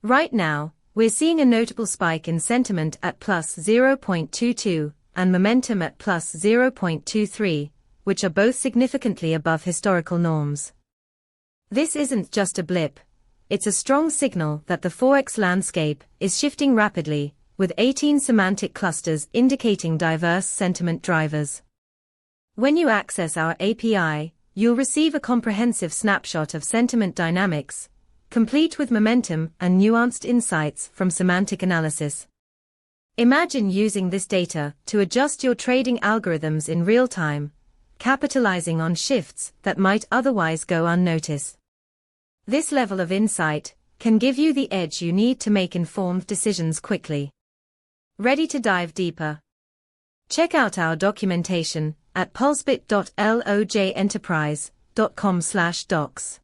Right now, we're seeing a notable spike in sentiment at plus 0.22 and momentum at plus 0.23, which are both significantly above historical norms. This isn't just a blip, it's a strong signal that the Forex landscape is shifting rapidly, with 18 semantic clusters indicating diverse sentiment drivers. When you access our API, you'll receive a comprehensive snapshot of sentiment dynamics, complete with momentum and nuanced insights from semantic analysis. Imagine using this data to adjust your trading algorithms in real time, capitalizing on shifts that might otherwise go unnoticed. This level of insight can give you the edge you need to make informed decisions quickly. Ready to dive deeper? Check out our documentation at pulsebit.lojenterprise.com/docs.